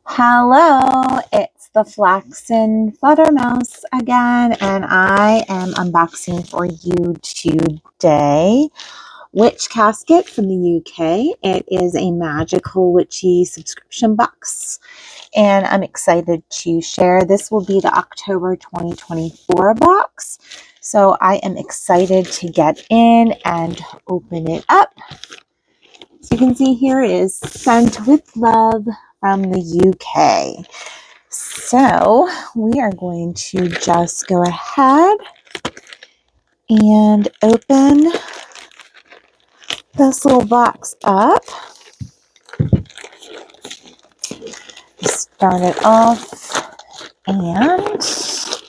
Hello, it's the Flaxen Fluttermouse again, and I am unboxing for you today Witch Casket from the UK. It is a magical witchy subscription box, and I'm excited to share. This will be the October 2024 box, so I am excited to get in and open it up. So you can see here is Sent with Love from the UK. So we are going to just go ahead and open this little box up. Start it off and let's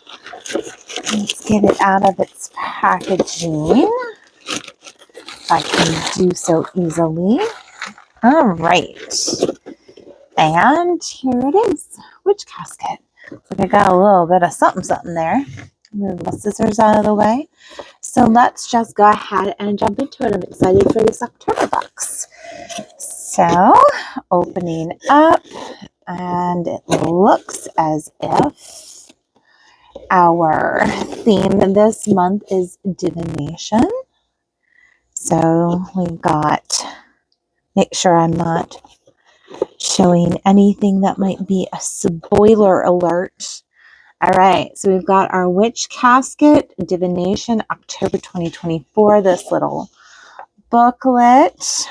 get it out of its packaging. If I can do so easily. All right. And here it is, Witch Casket. Looks like I got a little bit of something there. Move the scissors out of the way. So let's just go ahead and jump into it. I'm excited for this October box. So opening up, and it looks as if our theme this month is divination. So we've got, make sure I'm not showing anything that might be a spoiler alert. All right, so we've got our Witch Casket, Divination, October 2024, this little booklet.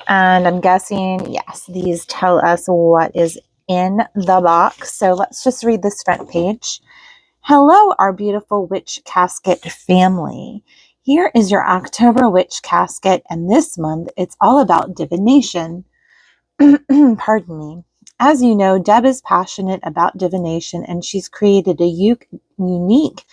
And I'm guessing, yes, these tell us what is in the box. So let's just read this front page. Hello, our beautiful Witch Casket family. Here is your October Witch Casket, and this month it's all about divination. Pardon me. As you know, Deb is passionate about divination, and she's created a unique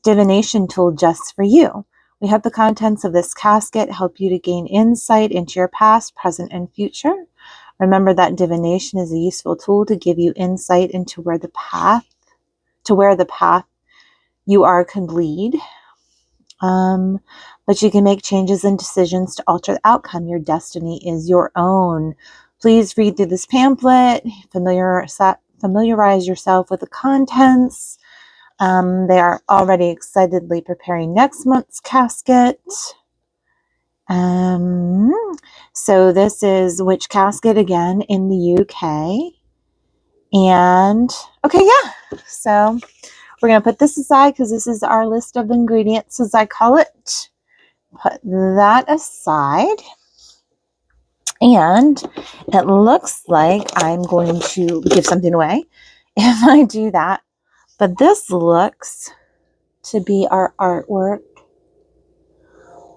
divination tool just for you. We hope the contents of this casket help you to gain insight into your past, present, and future. Remember that divination is a useful tool to give you insight into where the path you are could lead. But you can make changes and decisions to alter the outcome. Your destiny is your own. Please read through this pamphlet, familiarize yourself with the contents. They are already excitedly preparing next month's casket. So this is Witch Casket again in the UK. And okay, yeah. So we're going to put this aside because this is our list of ingredients, as I call it. Put that aside. And it looks like I'm going to give something away if I do that. But this looks to be our artwork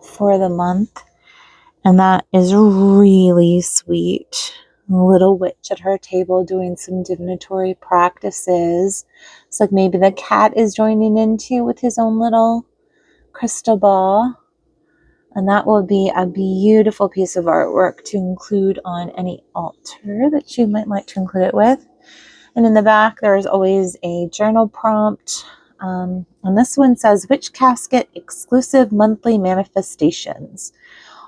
for the month. And that is really sweet. A little witch at her table doing some divinatory practices. It's like maybe the cat is joining in too with his own little crystal ball. And that will be a beautiful piece of artwork to include on any altar that you might like to include it with. And in the back, there is always a journal prompt. And this one says, Witch Casket Exclusive Monthly Manifestations.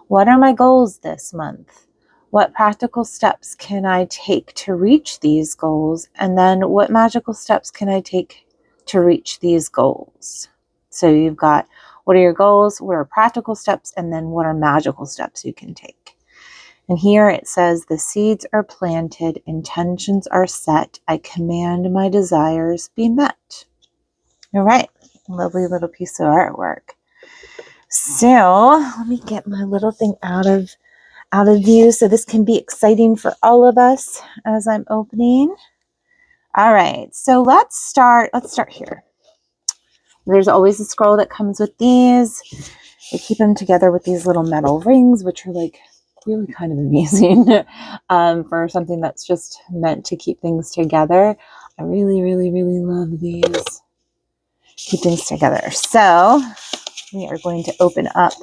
What are my goals this month? What practical steps can I take to reach these goals? And then what magical steps can I take to reach these goals? So you've got, what are your goals? What are practical steps? And then what are magical steps you can take? And here it says, the seeds are planted, intentions are set. I command my desires be met. All right, lovely little piece of artwork. So let me get my little thing out of view so this can be exciting for all of us as I'm opening. All right, so let's start here. There's always a scroll that comes with these. They keep them together with these little metal rings, which are like really kind of amazing for something that's just meant to keep things together. I really, really, really love these. Keep things together. So we are going to open up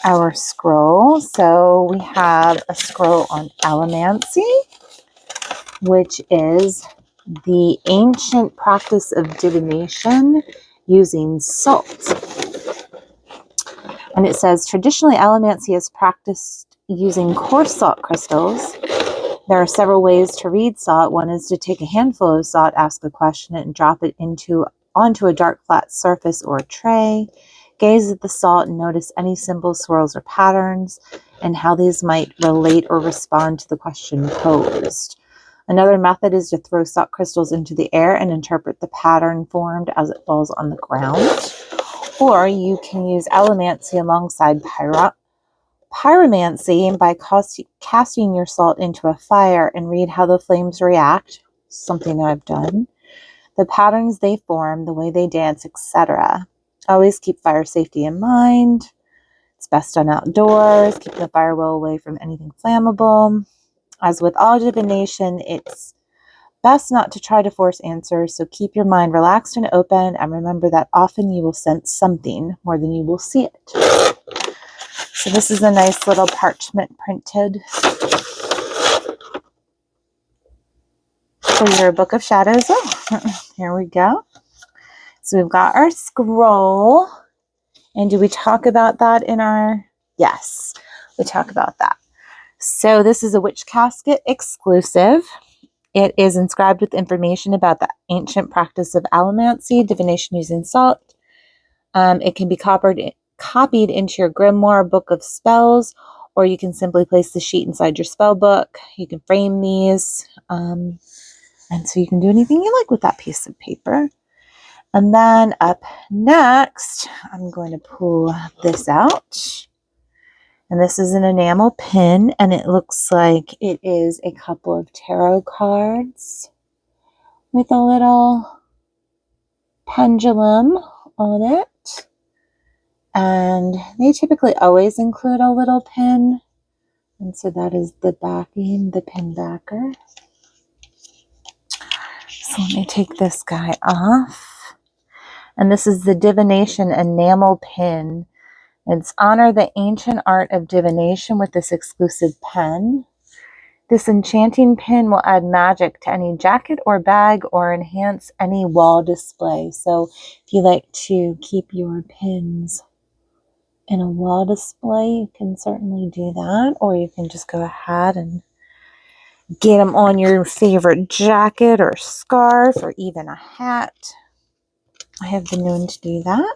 our scroll. So we have a scroll on allomancy, which is the ancient practice of divination using salt. And it says, traditionally, allomancy is practiced using coarse salt crystals There are several ways to read salt. One is to take a handful of salt, ask a question, and drop it onto a dark flat surface or a tray. Gaze at the salt and notice any symbols, swirls, or patterns, and how these might relate or respond to the question posed. Another method is to throw salt crystals into the air and interpret the pattern formed as it falls on the ground. Or you can use allomancy alongside pyromancy by casting your salt into a fire and read how the flames react, something I've done, the patterns they form, the way they dance, etc. Always keep fire safety in mind. It's best done outdoors, keeping the fire well away from anything flammable. As with all divination, it's best not to try to force answers, so keep your mind relaxed and open, and remember that often you will sense something more than you will see it. So this is a nice little parchment printed for your Book of Shadows. Oh, here we go. So we've got our scroll. And do we talk about that in our... Yes, we talk about that. So this is a Witch Casket exclusive. It is inscribed with information about the ancient practice of allomancy, divination using salt. It can be copied into your Grimoire book of spells, or you can simply place the sheet inside your spell book. You can frame these, and so you can do anything you like with that piece of paper. And then up next, I'm going to pull this out. And this is an enamel pin, and it looks like it is a couple of tarot cards with a little pendulum on it. And they typically always include a little pin. And so that is the backing, the pin backer. So let me take this guy off. And this is the divination enamel pin. It's honor the ancient art of divination with this exclusive pen. This enchanting pin will add magic to any jacket or bag or enhance any wall display. So if you like to keep your pins in a wall display, you can certainly do that. Or you can just go ahead and get them on your favorite jacket or scarf or even a hat. I have been known to do that.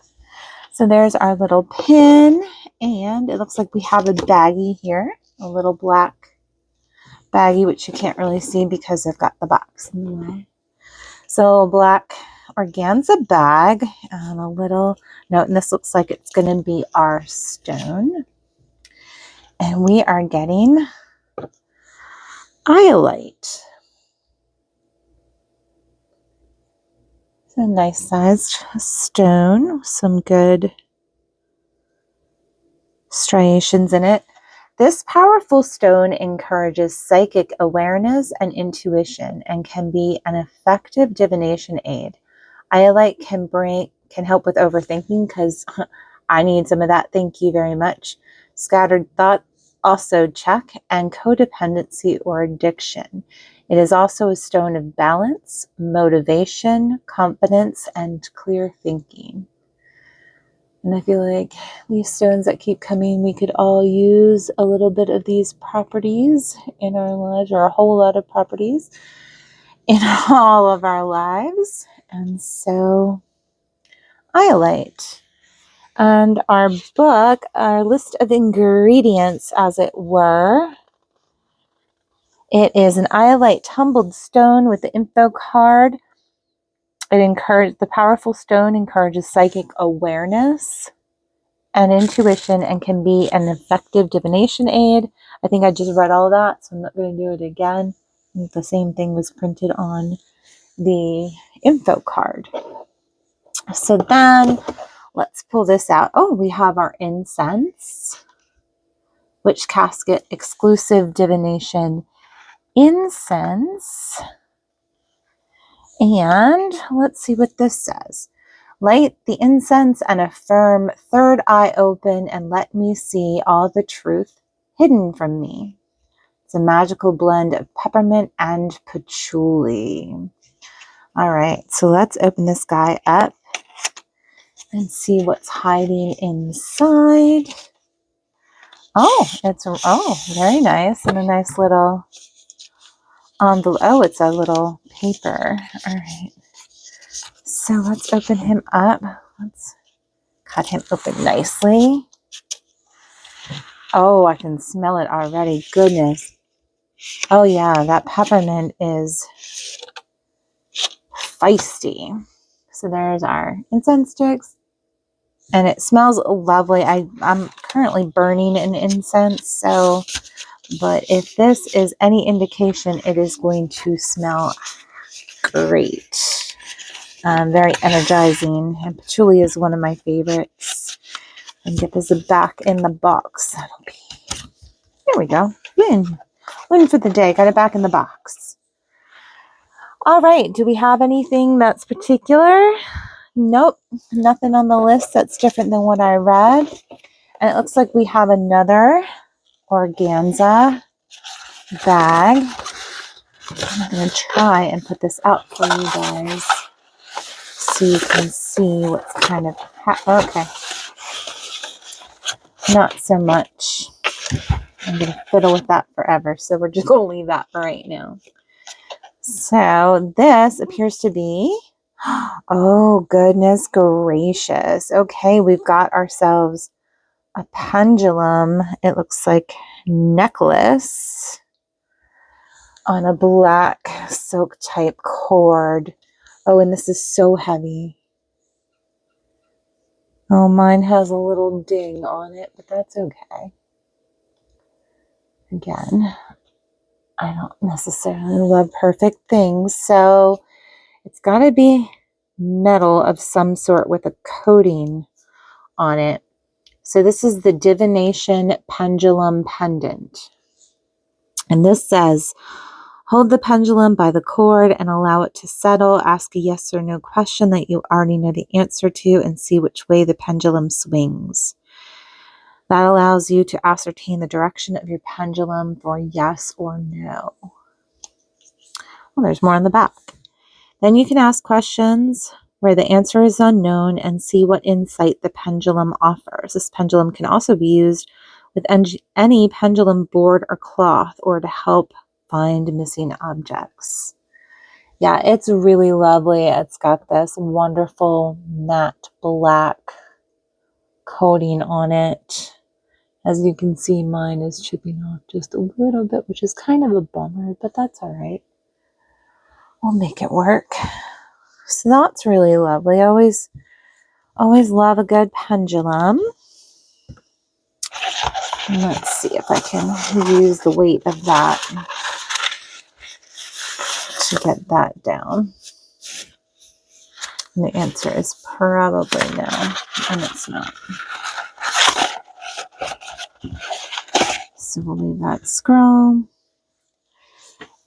So there's our little pin, and it looks like we have a baggie here, a little black baggie, which you can't really see because I've got the box in the way. So black organza bag and a little note, and this looks like it's going to be our stone. And we are getting iolite. It's a nice sized stone, some good striations in it. This powerful stone encourages psychic awareness and intuition and can be an effective divination aid. Iolite can help with overthinking, because I need some of that. Thank you very much. Scattered thought, also check, and codependency or addiction. It is also a stone of balance, motivation, confidence, and clear thinking. And I feel like these stones that keep coming, we could all use a little bit of these properties in our lives, or a whole lot of properties in all of our lives. And so, iolite. And our book, our list of ingredients, as it were. It is an iolite tumbled stone with the info card. The powerful stone encourages psychic awareness and intuition and can be an effective divination aid. I think I just read all of that, so I'm not going to do it again. I think the same thing was printed on the info card. So then let's pull this out. Oh, we have our incense, Witch Casket exclusive divination incense. And let's see what this says. Light the incense and affirm, third eye open, and let me see all the truth hidden from me. It's a magical blend of peppermint and patchouli. All right, so let's open this guy up and see what's hiding inside. Oh, very nice, and a nice little envelope. Oh, it's a little paper. All right. So let's open him up. Let's cut him open nicely. Oh, I can smell it already. Goodness. Oh yeah, that peppermint is feisty. So there's our incense sticks. And it smells lovely. I'm currently burning an incense, but if this is any indication, it is going to smell great. Very energizing. And patchouli is one of my favorites. And get this back in the box. There we go. Win for the day. Got it back in the box. All right. Do we have anything that's particular? Nope. Nothing on the list that's different than what I read. And it looks like we have another organza bag. I'm going to try and put this out for you guys so you can see what's kind of okay. Not so much. I'm going to fiddle with that forever, so we're just going to leave that for right now. So this appears to be, oh goodness gracious. Okay, we've got ourselves a pendulum. It looks like necklace on a black silk type cord. Oh, and this is so heavy. Oh, mine has a little ding on it, but that's okay. Again, I don't necessarily love perfect things, so it's got to be metal of some sort with a coating on it. So this is the Divination Pendulum Pendant. And this says, hold the pendulum by the cord and allow it to settle. Ask a yes or no question that you already know the answer to and see which way the pendulum swings. That allows you to ascertain the direction of your pendulum for yes or no. Well, there's more on the back. Then you can ask questions where the answer is unknown and see what insight the pendulum offers. This pendulum can also be used with any pendulum board or cloth or to help find missing objects. Yeah, it's really lovely. It's got this wonderful matte black coating on it. As you can see, mine is chipping off just a little bit, which is kind of a bummer, but that's all right. We'll make it work. So that's really lovely. Always love a good pendulum. And let's see if I can use the weight of that to get that down. And the answer is probably no, and it's not. So we'll leave that scroll.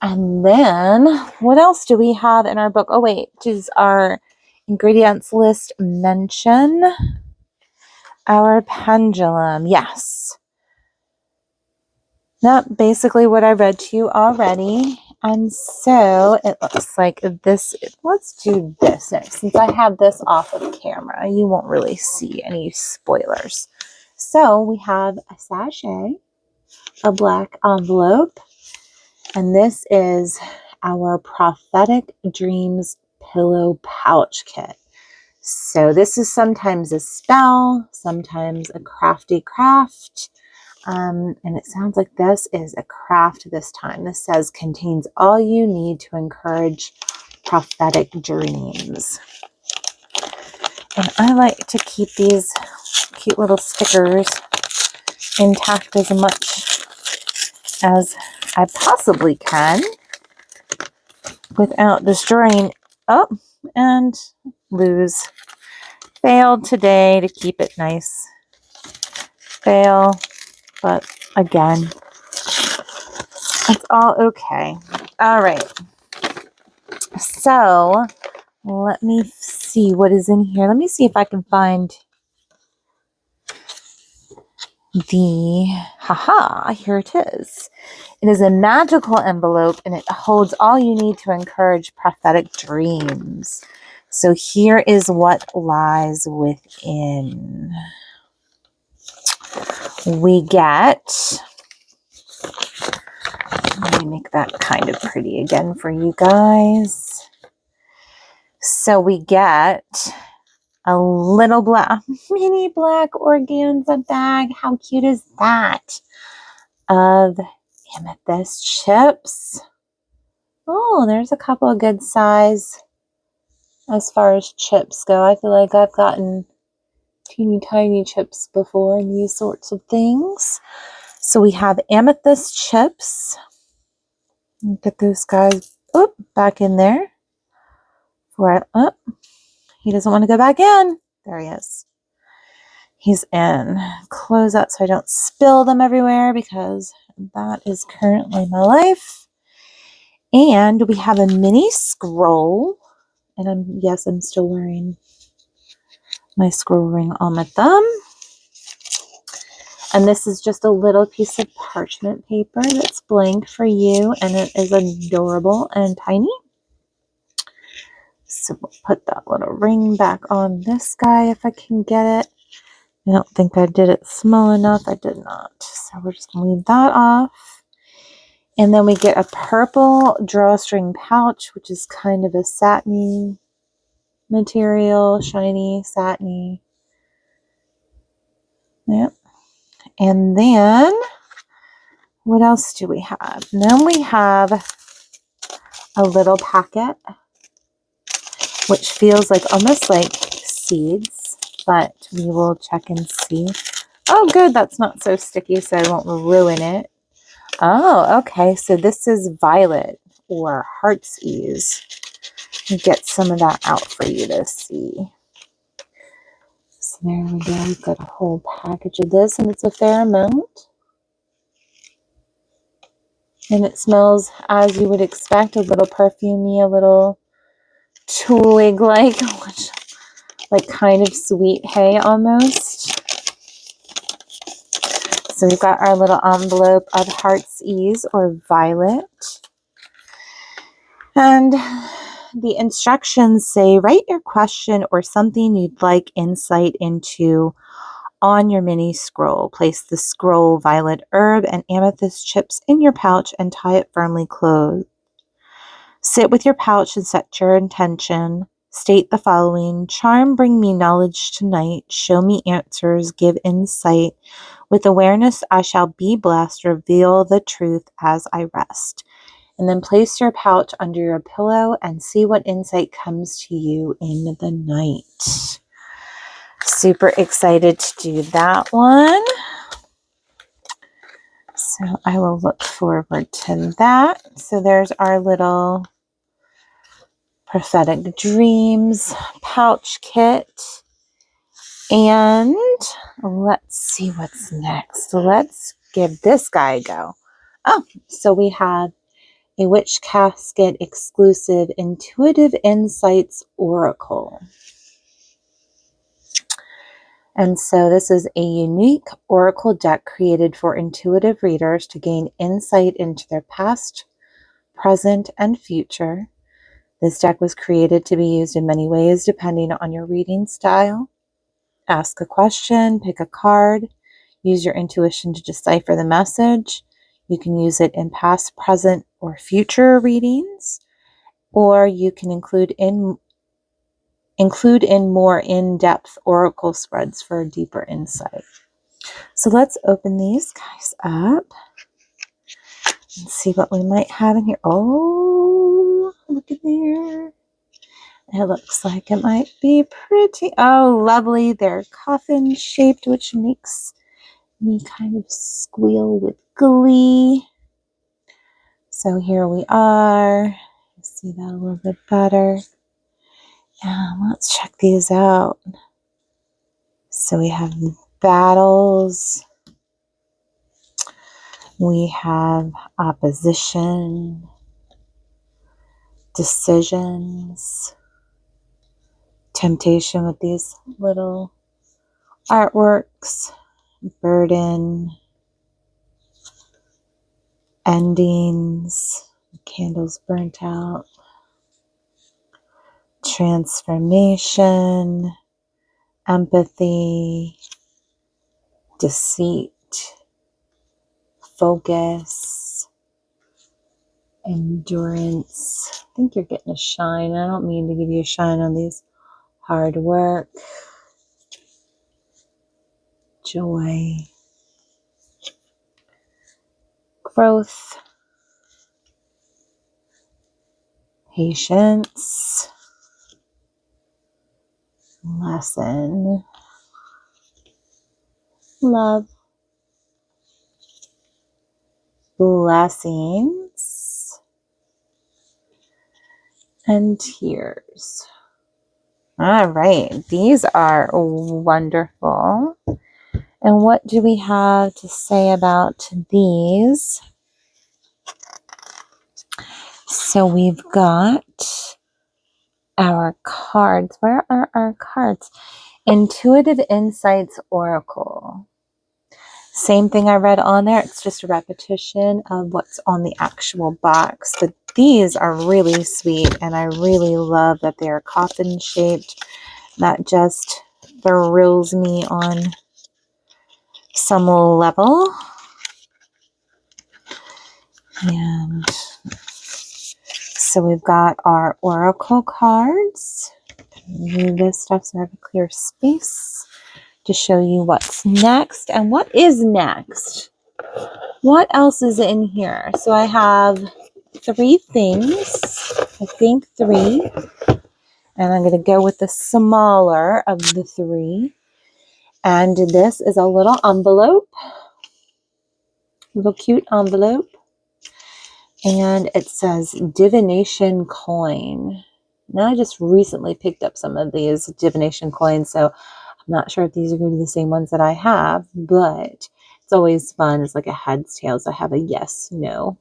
And then what else do we have in our book? Oh wait, does our ingredients list mention our pendulum? Yes. That's basically what I read to you already. And so it looks like this. Let's do this next. Since I have this off of camera, you won't really see any spoilers. So we have a sachet, a black envelope, and this is our Prophetic Dreams Pillow Pouch Kit. So this is sometimes a spell, sometimes a crafty craft. And it sounds like this is a craft this time. This says contains all you need to encourage prophetic dreams. And I like to keep these cute little stickers intact as much as I possibly can without destroying. Oh, and lose. Failed today to keep it nice. Fail. But again, it's all okay. All right. So let me see what is in here. Let me see if I can find here it is. It is a magical envelope and it holds all you need to encourage prophetic dreams. So here is what lies within. We get Let me make that kind of pretty again for you guys. So we get a little black, mini black organza bag. How cute is that? Of amethyst chips. Oh, there's a couple of good size as far as chips go. I feel like I've gotten teeny tiny chips before in these sorts of things. So we have amethyst chips. Get those guys back in there. He doesn't want to go back in. There he is. He's in. Close that so I don't spill them everywhere because that is currently my life. And we have a mini scroll. And I'm still wearing my scroll ring on my thumb. And this is just a little piece of parchment paper that's blank for you. And it is adorable and tiny. So we'll put that little ring back on this guy if I can get it. I don't think I did it small enough. I did not. So we're just going to leave that off. And then we get a purple drawstring pouch, which is kind of a satiny material, shiny, satiny. Yep. And then, what else do we have? And then we have a little packet, which feels like almost like seeds, but we will check and see. Oh, good. That's not so sticky, so I won't ruin it. Oh, okay. So this is violet or heart's ease. Get some of that out for you to see. So there we go. We've got a whole package of this, and it's a fair amount. And it smells as you would expect, a little perfumey, a little twig-like, like kind of sweet hay almost. So we've got our little envelope of heart's ease or violet. And the instructions say, write your question or something you'd like insight into on your mini scroll. Place the scroll, violet herb, and amethyst chips in your pouch and tie it firmly closed. Sit with your pouch and set your intention. State the following: charm, bring me knowledge tonight. Show me answers, give insight. With awareness, I shall be blessed. Reveal the truth as I rest. And then place your pouch under your pillow and see what insight comes to you in the night. Super excited to do that one. So I will look forward to that. So there's our little prophetic dreams pouch kit. And let's see what's next. Let's give this guy a go. Oh, so we have a Witch Casket exclusive Intuitive Insights Oracle. And so this is a unique oracle deck created for intuitive readers to gain insight into their past, present, and future. This deck was created to be used in many ways depending on your reading style. Ask a question, pick a card, use your intuition to decipher the message. You can use it in past, present, or future readings, or you can include in more in-depth oracle spreads for a deeper insight. So let's open these guys up and see what we might have in here. Oh, look at there. It looks like it might be pretty. Oh, lovely. They're coffin shaped, which makes me kind of squeal with glee. So here we are. See that a little bit better. Let's check these out. So we have battles. We have opposition, decisions, temptation with these little artworks, burden, endings, candles burnt out, transformation, empathy, deceit, focus, endurance. I think you're getting a shine. I don't mean to give you a shine on these. Hard work, joy, growth, patience, lesson, love, blessings, and tears. All right, these are wonderful. And what do we have to say about these? So we've got our cards. Where are our cards? Intuitive Insights Oracle. Same thing I read on there. It's just a repetition of what's on the actual box. But these are really sweet, and I really love that they are coffin shaped. That just thrills me on some level. And so we've got our oracle cards. Move this stuff so I have a clear space to show you what's next. And what is next? What else is in here? So I have 3 things. I think 3. And I'm going to go with the smaller of the 3. And this is a little envelope. Little cute envelope. And it says divination coin. Now I just recently picked up some of these divination coins, so I'm not sure if these are going to be the same ones that I have, but it's always fun. It's like a heads, tails. I have a yes, no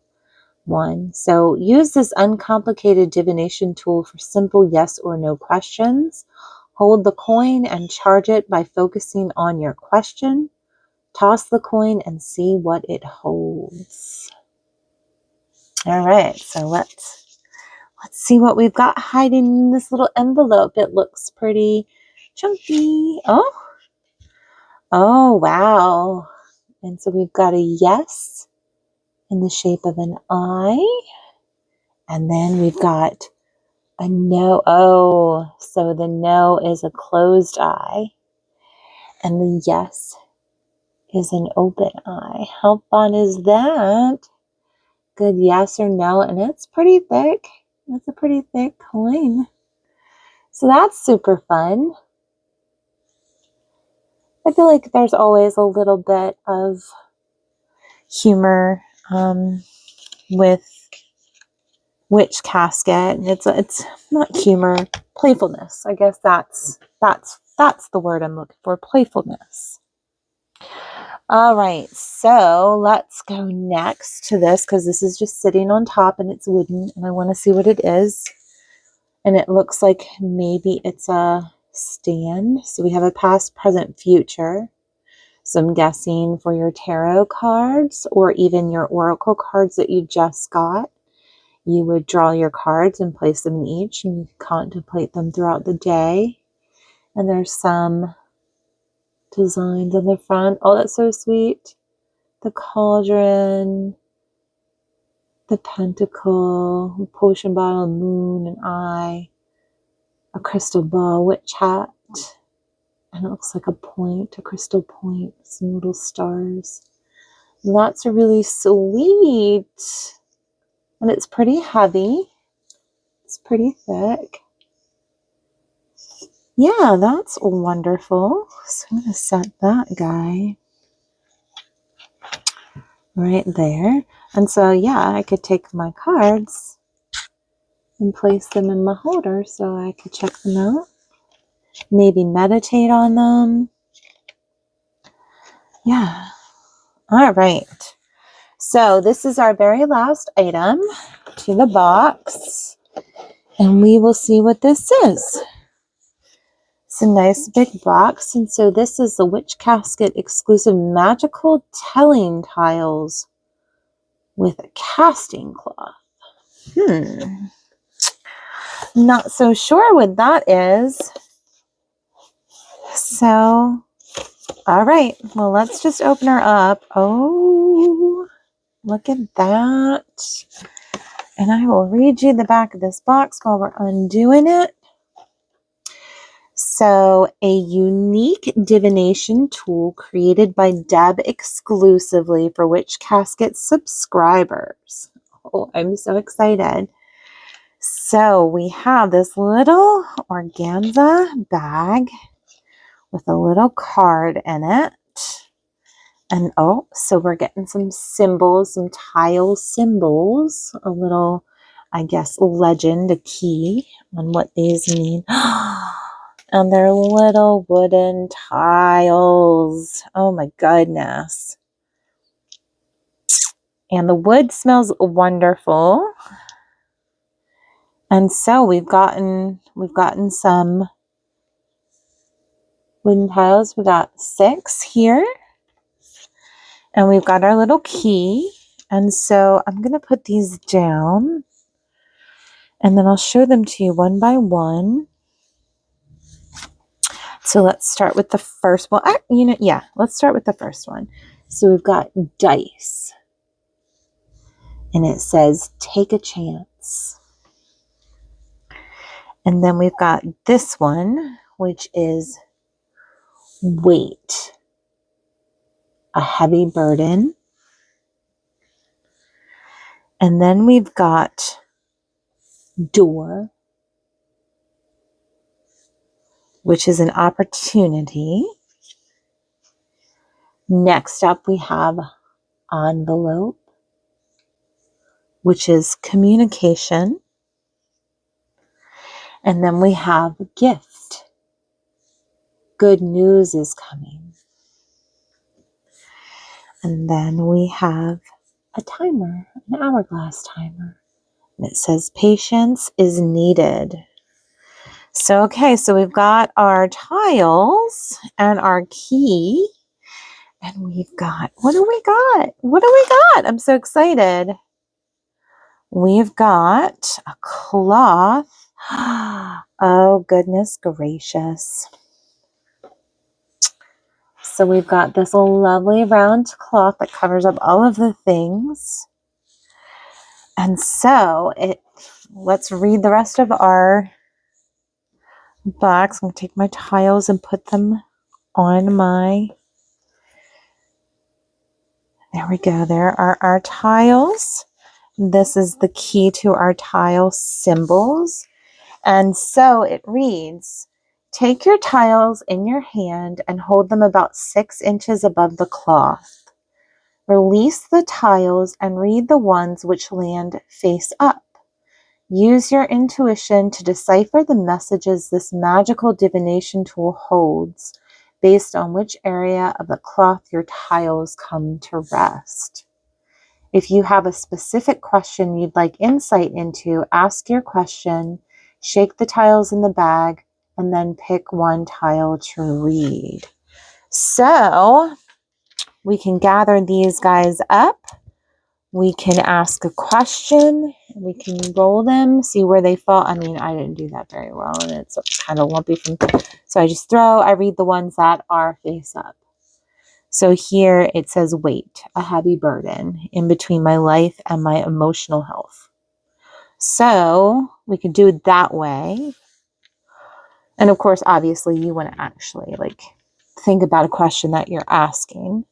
one. So use this uncomplicated divination tool for simple yes or no questions. Hold the coin and charge it by focusing on your question. Toss the coin and see what it holds. All right, so let's see what we've got hiding in this little envelope. It looks pretty chunky. Oh, wow. And so we've got a yes in the shape of an eye. And then we've got a no. Oh, so the no is a closed eye. And the yes is an open eye. How fun is that? Good yes or no. And it's pretty thick. That's a pretty thick coin. So that's super fun. I feel like there's always a little bit of humor with Witch Casket. It's not humor, playfulness. I guess that's the word I'm looking for, playfulness. All right, so let's go next to this because this is just sitting on top and it's wooden and I want to see what it is. And it looks like maybe it's a stand. So we have a past, present, future. So I'm guessing for your tarot cards or even your oracle cards that you just got, you would draw your cards and place them in each and you contemplate them throughout the day. And there's some designs on the front. Oh, that's so sweet. The cauldron, the pentacle, a potion bottle, moon, an eye, a crystal ball, witch hat. And it looks like a point, a crystal point, some little stars. And that's really sweet. And it's pretty heavy. It's pretty thick. Yeah, that's wonderful. So I'm going to set that guy right there. And so, yeah, I could take my cards and place them in my holder so I could check them out. Maybe meditate on them. Yeah. All right. So this is our very last item to the box. And we will see what this is. It's a nice big box. And so this is the Witch Casket exclusive magical telling tiles with a casting cloth. Not so sure what that is. So, all right. Well, let's just open her up. Oh, look at that. And I will read you the back of this box while we're undoing it. So, a unique divination tool created by Deb exclusively for Witch Casket subscribers. Oh, I'm so excited. So, we have this little organza bag with a little card in it. And oh, so we're getting some symbols, some tile symbols, a little, I guess, legend, a key on what these mean. And they're little wooden tiles. Oh my goodness. And the wood smells wonderful. And so we've gotten some wooden tiles. We got 6 here. And we've got our little key. And so I'm going to put these down. And then I'll show them to you one by one. So let's start with the first one. Let's start with the first one. So we've got dice. And it says, take a chance. And then we've got this one, which is weight. A heavy burden. And then we've got door, which is an opportunity. Next up, we have envelope, which is communication. And then we have gift. Good news is coming. And then we have a timer, an hourglass timer. And it says patience is needed. So, okay, so we've got our tiles and our key. And we've got, what do we got? What do we got? I'm so excited. We've got a cloth. Oh, goodness gracious. So we've got this lovely round cloth that covers up all of the things. And so let's read the rest of our box. I'm going to take my tiles and put them on my, there we go. There are our tiles. This is the key to our tile symbols. And so it reads, take your tiles in your hand and hold them about 6 inches above the cloth. Release the tiles and read the ones which land face up. Use your intuition to decipher the messages this magical divination tool holds based on which area of the cloth your tiles come to rest. If you have a specific question you'd like insight into, ask your question, shake the tiles in the bag, and then pick one tile to read. So we can gather these guys up. We can ask a question. We can roll them, see where they fall. I mean, I didn't do that very well, and it's kind of lumpy. So I read the ones that are face up. So here it says weight, a heavy burden in between my life and my emotional health. So we can do it that way. And of course, obviously, you want to actually think about a question that you're asking.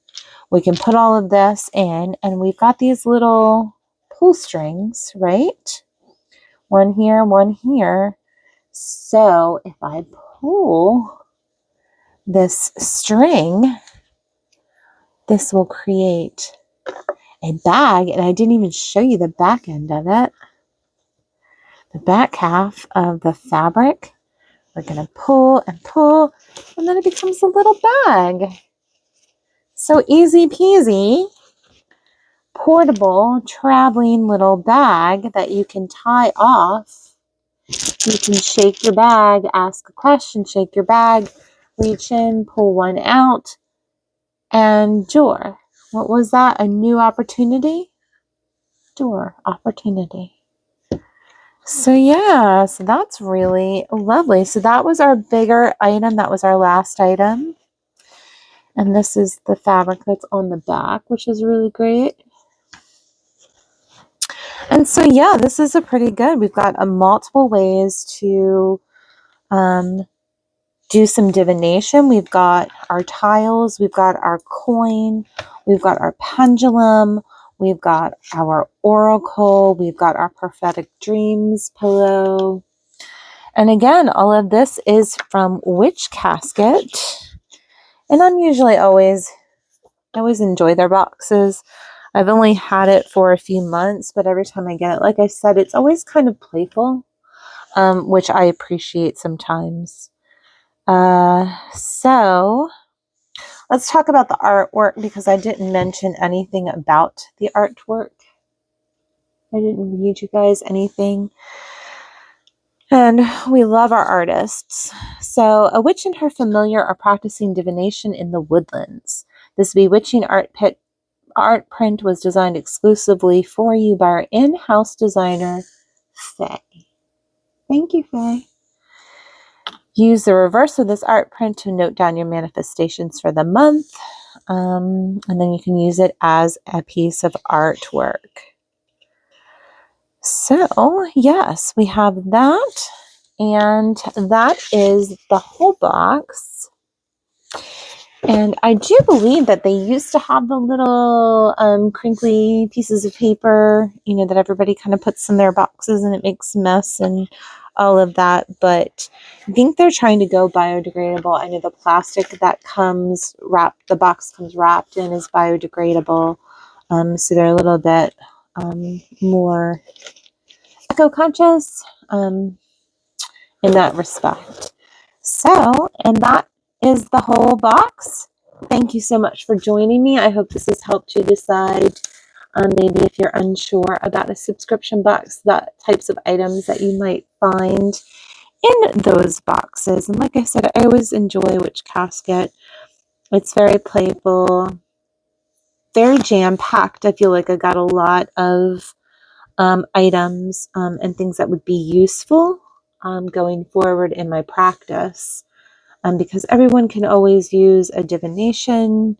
We can put all of this in, and we've got these little pull strings, right? One here, one here. So if I pull this string, this will create a bag, and I didn't even show you the back end of it. The back half of the fabric. We're going to pull and pull, and then it becomes a little bag. So easy peasy, portable, traveling little bag that you can tie off. You can shake your bag, ask a question, shake your bag, reach in, pull one out, and door. What was that? A new opportunity? Door, opportunity. So yeah, so that's really lovely. So that was our bigger item. That was our last item. And this is the fabric that's on the back, which is really great. And And so, yeah, this is a pretty good. We've got multiple ways to do some divination. We've got our tiles, we've got our coin, we've got our pendulum, we've got our oracle, we've got our prophetic dreams pillow. And again, all of this is from Witch Casket. And I'm usually I always enjoy their boxes. I've only had it for a few months, but every time I get it, like I said, it's always kind of playful, which I appreciate sometimes. So let's talk about the artwork, because I didn't mention anything about the artwork. I didn't read you guys anything. And we love our artists. So a witch and her familiar are practicing divination in the woodlands. This bewitching art print was designed exclusively for you by our in-house designer, Faye. Thank you, Faye. Use the reverse of this art print to note down your manifestations for the month. And then you can use it as a piece of artwork. So, yes, we have that. And that is the whole box. And I do believe that they used to have the little crinkly pieces of paper, you know, that everybody kind of puts in their boxes and it makes a mess and all of that. But I think they're trying to go biodegradable. I know the plastic that comes wrapped, the box comes wrapped in, is biodegradable. So they're a little bit more eco-conscious in that respect. So, and that is the whole box. Thank you so much for joining me. I hope this has helped you decide maybe if you're unsure about a subscription box, that types of items that you might find in those boxes. And like I said, I always enjoy Witch Casket. It's very playful, very jam-packed. I feel like I got a lot of items and things that would be useful going forward in my practice. Because everyone can always use a divination.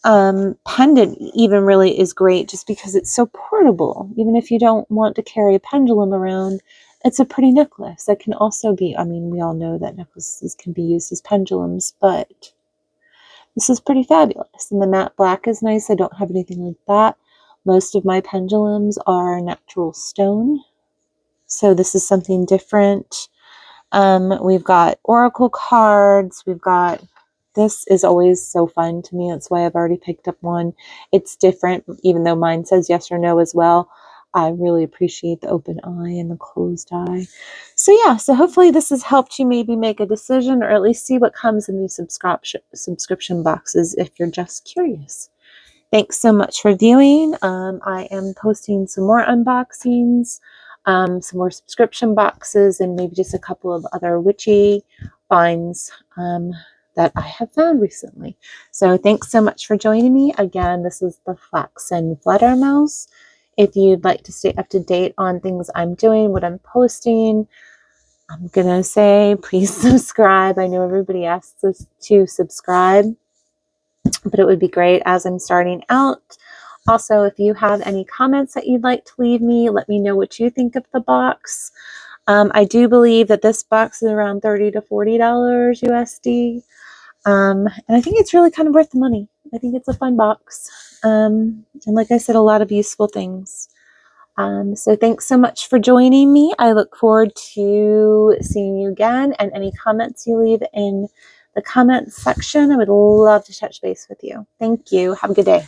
Pendant even really is great just because it's so portable. Even if you don't want to carry a pendulum around, it's a pretty necklace. That can also be, I mean, we all know that necklaces can be used as pendulums, but this is pretty fabulous. And the matte black is nice. I don't have anything like that. Most of my pendulums are natural stone. So this is something different. We've got oracle cards. We've got, this is always so fun to me. That's why I've already picked up one. It's different, even though mine says yes or no as well. I really appreciate the open eye and the closed eye. So yeah, so hopefully this has helped you maybe make a decision, or at least see what comes in these subscription boxes if you're just curious. Thanks so much for viewing. I am posting some more unboxings, some more subscription boxes, and maybe just a couple of other witchy finds that I have found recently. So thanks so much for joining me. Again, this is the Flaxen Fluttermouse. If you'd like to stay up to date on things I'm doing, what I'm posting, I'm going to say please subscribe. I know everybody asks us to subscribe, but it would be great as I'm starting out. Also, if you have any comments that you'd like to leave me, let me know what you think of the box. I do believe that this box is around $30 to $40 USD. And I think it's really kind of worth the money. I think it's a fun box. And like I said, a lot of useful things. So thanks so much for joining me. I look forward to seeing you again, and any comments you leave in the comments section, I would love to touch base with you. Thank you. Have a good day.